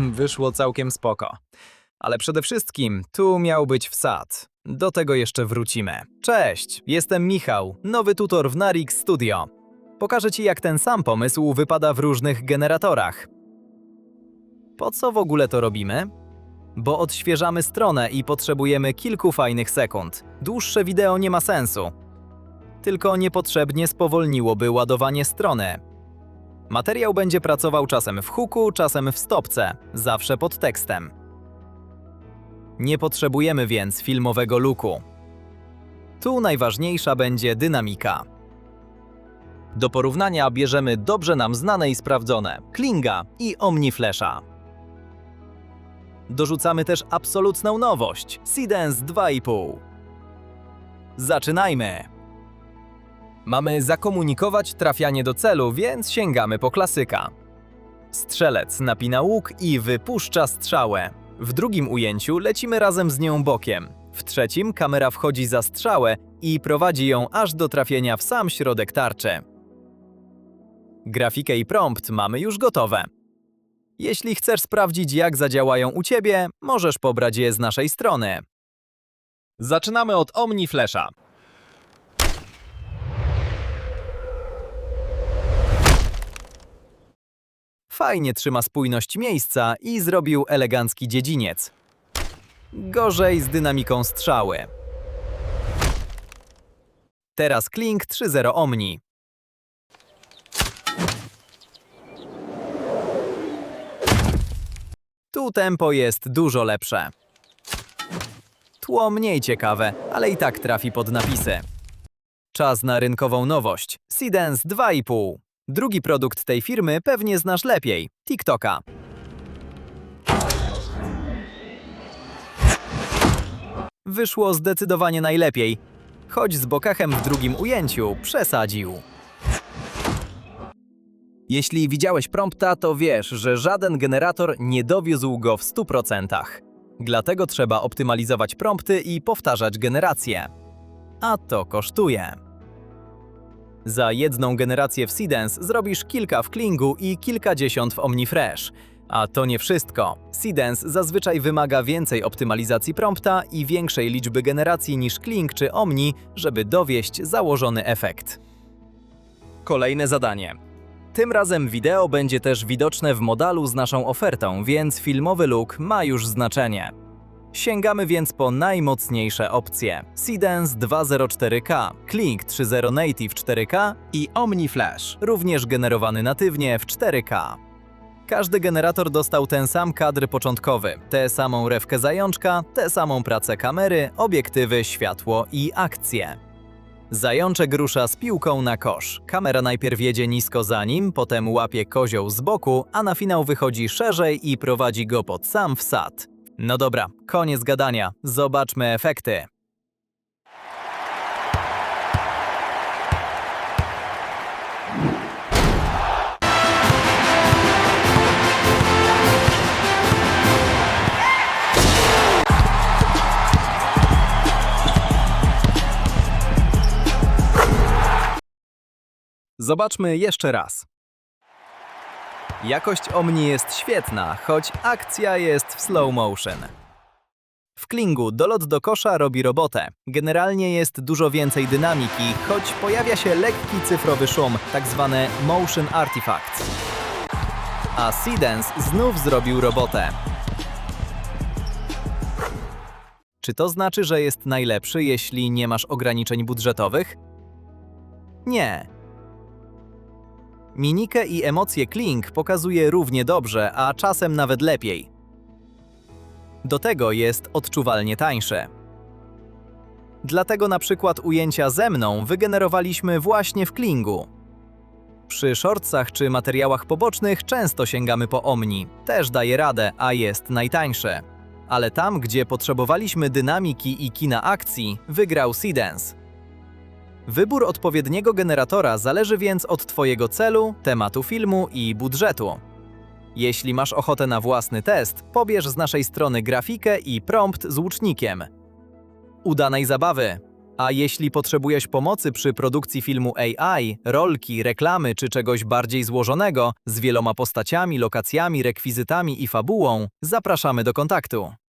wyszło całkiem spoko. Ale przede wszystkim tu miał być wsad. Do tego jeszcze wrócimy. Cześć, jestem Michał, nowy tutor w Narix Studio. Pokażę Ci, jak ten sam pomysł wypada w różnych generatorach. Po co w ogóle to robimy? Bo odświeżamy stronę i potrzebujemy kilku fajnych sekund. Dłuższe wideo nie ma sensu. Tylko niepotrzebnie spowolniłoby ładowanie strony. Materiał będzie pracował czasem w hooku, czasem w stopce, zawsze pod tekstem. Nie potrzebujemy więc filmowego looku. Tu najważniejsza będzie dynamika. Do porównania bierzemy dobrze nam znane i sprawdzone Klinga i OmniFlasha. Dorzucamy też absolutną nowość Seedance 2,5. Zaczynajmy! Mamy zakomunikować trafianie do celu, więc sięgamy po klasyka. Strzelec napina łuk i wypuszcza strzałę. W drugim ujęciu lecimy razem z nią bokiem. W trzecim kamera wchodzi za strzałę i prowadzi ją aż do trafienia w sam środek tarczy. Grafikę i prompt mamy już gotowe. Jeśli chcesz sprawdzić, jak zadziałają u Ciebie, możesz pobrać je z naszej strony. Zaczynamy od OmniFlasha. Fajnie trzyma spójność miejsca i zrobił elegancki dziedziniec. Gorzej z dynamiką strzały. Teraz Kling 3.0 Omni. Tu tempo jest dużo lepsze. Tło mniej ciekawe, ale i tak trafi pod napisy. Czas na rynkową nowość. Seedance 2,5. Drugi produkt tej firmy pewnie znasz lepiej – TikToka. Wyszło zdecydowanie najlepiej, choć z bokachem w drugim ujęciu przesadził. Jeśli widziałeś prompta, to wiesz, że żaden generator nie dowiózł go w 100%. Dlatego trzeba optymalizować prompty i powtarzać generację. A to kosztuje. Za jedną generację w Seedance zrobisz kilka w Klingu i kilkadziesiąt w OmniFlash. A to nie wszystko. Seedance zazwyczaj wymaga więcej optymalizacji prompta i większej liczby generacji niż Kling czy Omni, żeby dowieść założony efekt. Kolejne zadanie. Tym razem wideo będzie też widoczne w modalu z naszą ofertą, więc filmowy look ma już znaczenie. Sięgamy więc po najmocniejsze opcje: Seedance 2.0 4K, Kling 3.0 Native 4K i OmniFlash, również generowany natywnie w 4K. Każdy generator dostał ten sam kadr początkowy, tę samą rewkę zajączka, tę samą pracę kamery, obiektywy, światło i akcję. Zajączek rusza z piłką na kosz. Kamera najpierw jedzie nisko za nim, potem łapie kozioł z boku, a na finał wychodzi szerzej i prowadzi go pod sam wsad. No dobra, koniec gadania. Zobaczmy efekty. Zobaczmy jeszcze raz. Jakość Omni jest świetna, choć akcja jest w slow motion. W Klingu dolot do kosza robi robotę. Generalnie jest dużo więcej dynamiki, choć pojawia się lekki cyfrowy szum, tak zwane motion artifacts. A Seedance znów zrobił robotę. Czy to znaczy, że jest najlepszy, jeśli nie masz ograniczeń budżetowych? Nie. Mimikę i emocje Kling pokazuje równie dobrze, a czasem nawet lepiej. Do tego jest odczuwalnie tańszy. Dlatego na przykład ujęcia ze mną wygenerowaliśmy właśnie w Klingu. Przy shortsach czy materiałach pobocznych często sięgamy po Omni. Też daje radę, a jest najtańszy. Ale tam, gdzie potrzebowaliśmy dynamiki i kina akcji, wygrał Seedance. Wybór odpowiedniego generatora zależy więc od Twojego celu, tematu filmu i budżetu. Jeśli masz ochotę na własny test, pobierz z naszej strony grafikę i prompt z łucznikiem. Udanej zabawy! A jeśli potrzebujesz pomocy przy produkcji filmu AI, rolki, reklamy czy czegoś bardziej złożonego, z wieloma postaciami, lokacjami, rekwizytami i fabułą, zapraszamy do kontaktu.